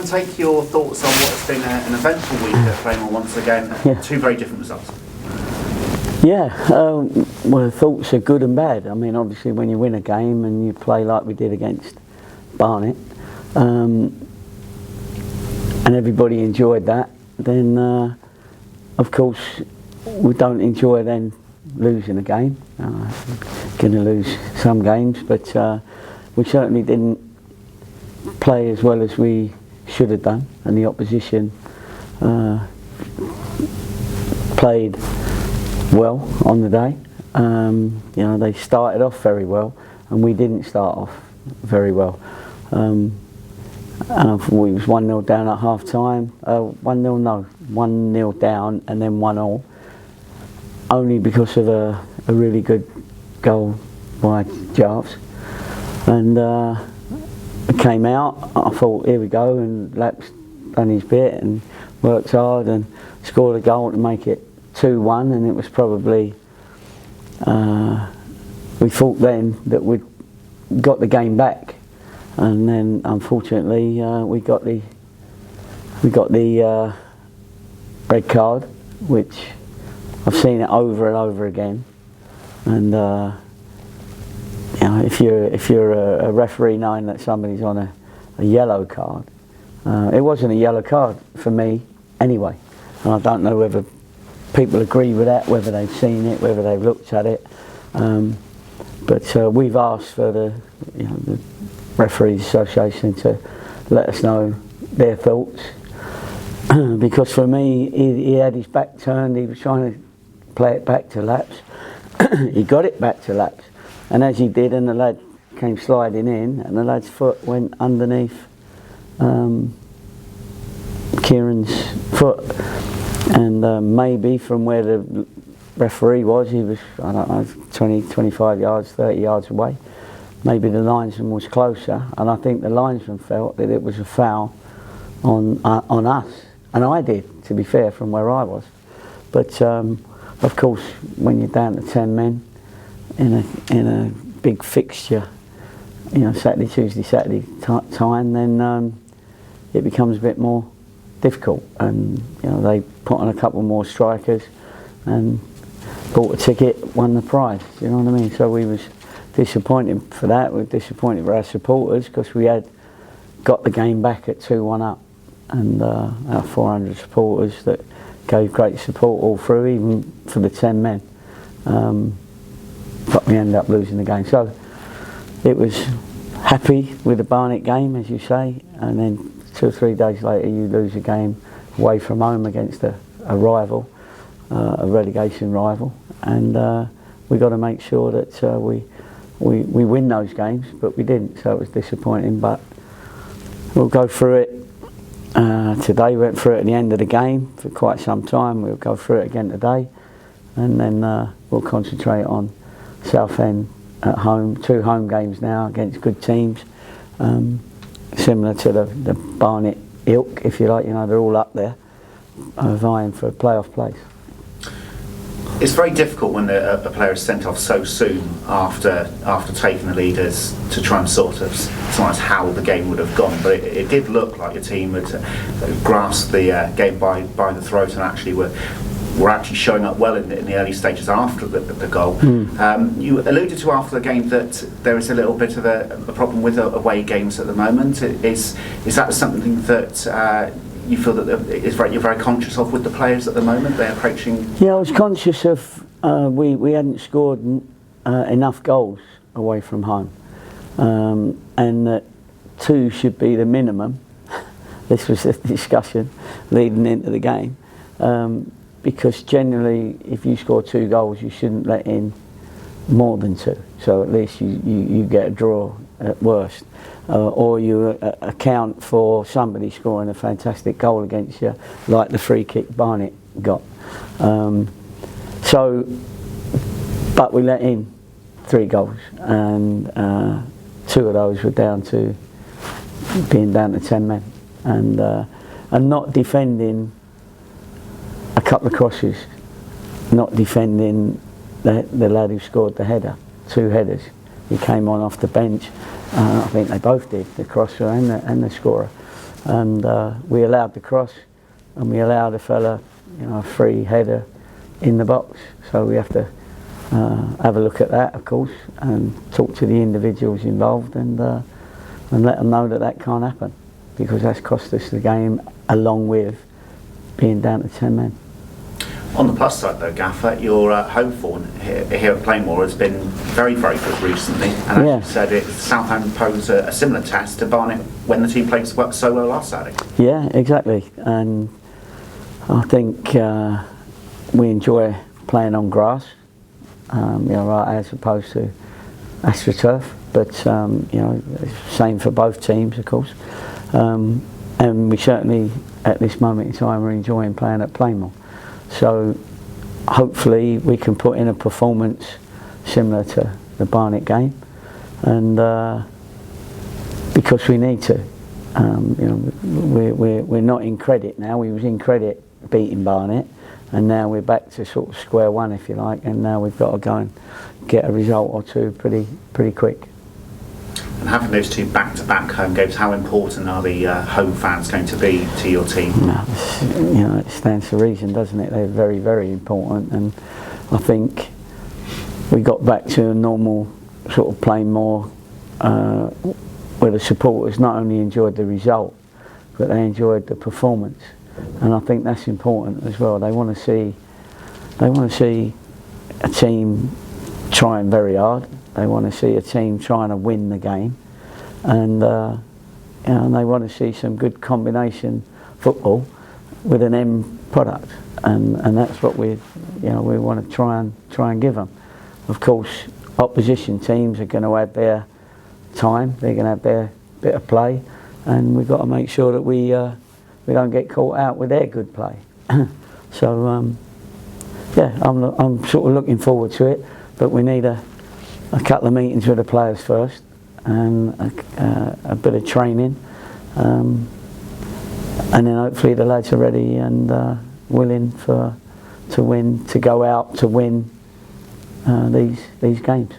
to take your thoughts on what has been an eventful week at Plainmoor once again. Yeah. Two very different results. Yeah, well, the thoughts are good and bad. I mean, obviously when you win a game and you play like we did against Barnet, and everybody enjoyed that, then of course we don't enjoy then losing a game. Going to lose some games, but we certainly didn't play as well as we should have done, and the opposition played well on the day. You know, they started off very well, and we didn't start off very well. And we was 1-0 down at half time. 1-0, no, 1-0 down and then 1-0, only because of a really good goal by Jarves. And it came out. I thought, here we go, and Lap's done his bit and worked hard and scored a goal to make it 2-1, and it was probably, we thought then that we'd got the game back, and then unfortunately we got the red card, which I've seen it over and over again. And you know, if you're a referee knowing that somebody's on a yellow card, it wasn't a yellow card for me anyway, and I don't know whether people agree with that, whether they've seen it, whether they've looked at it. But we've asked for the Referees Association to let us know their thoughts, because for me he had his back turned. He was trying to play it back to Laps. He got it back to Laps, and as he did, and the lad came sliding in, and the lad's foot went underneath Kieran's foot, and maybe from where the referee was, he was, I don't know, 20, 25 yards, 30 yards away. Maybe the linesman was closer, and I think the linesman felt that it was a foul on us, and I did, to be fair, from where I was. But of course, when you're down to 10 men in a big fixture, you know, Saturday, Tuesday, Saturday time, then it becomes a bit more difficult. And you know, they put on a couple more strikers and bought a ticket, won the prize. You know what I mean? So we was disappointed for that. We were disappointed for our supporters, because we had got the game back at 2-1 up, and our 400 supporters that gave great support all through, even for the 10 men. But we ended up losing the game. So it was happy with the Barnet game, as you say, and then 2 or 3 days later you lose a game away from home against a rival, a relegation rival, and we got to make sure that we win those games, but we didn't, so it was disappointing. But we'll go through it today. We went through it at the end of the game for quite some time. We'll go through it again today, and then we'll concentrate on Southend at home. 2 home games now against good teams, similar to the Barnet ilk, if you like. You know, they're all up there vying for a playoff place. It's very difficult when a player is sent off so soon after taking the leaders to try and sort of surmise how the game would have gone. But it did look like your team had grasped the game by the throat, and actually were actually showing up well in the early stages after the goal. You alluded to after the game that there is a little bit of a problem with away games at the moment. Is that something that you feel that you're very conscious of with the players at the moment? They're approaching. Yeah, I was conscious of we hadn't scored enough goals away from home, and that 2 should be the minimum. This was a discussion leading into the game, because generally, if you score 2 goals, you shouldn't let in more than 2. So at least you get a draw at worst. Or you account for somebody scoring a fantastic goal against you, like the free kick Barnet got. But we let in 3 goals, and 2 of those were down to being down to 10 men, and not defending a couple of crosses, not defending the lad who scored the header, 2 headers. He came on off the bench. I think they both did, the crosser and the scorer. and we allowed the cross, and we allowed a fella, a free header in the box. So we have to have a look at that, of course, and talk to the individuals involved, and let them know that that can't happen, because that's cost us the game, along with being down to 10 men. On the plus side though, Gaffer, your home form here at Plainmoor has been very, very good recently, and as you said, Southend posed a similar test to Barnet when the team played so well last Saturday. Yeah, exactly, and I think we enjoy playing on grass, right, as opposed to AstroTurf, but same for both teams, of course, and we certainly at this moment in time are enjoying playing at Plainmoor. So hopefully we can put in a performance similar to the Barnet game, and because we need to. We're not in credit now. We was in credit beating Barnet, and now we're back to sort of square one, if you like, and now we've got to go and get a result or two pretty quick. And having those two back-to-back home games, how important are the home fans going to be to your team? It stands to reason, doesn't it? They're very, very important, and I think we got back to a normal sort of Plainmoor where the supporters not only enjoyed the result, but they enjoyed the performance, and I think that's important as well. They want to see a team trying very hard. They want to see a team trying to win the game, and and they want to see some good combination football with an end product, and that's what we want to try and give them. Of course, opposition teams are going to have their time. They're going to have their bit of play, and we've got to make sure that we don't get caught out with their good play. So I'm sort of looking forward to it, but we need a couple of meetings with the players first, and a bit of training, and then hopefully the lads are ready and willing to go out to win these games.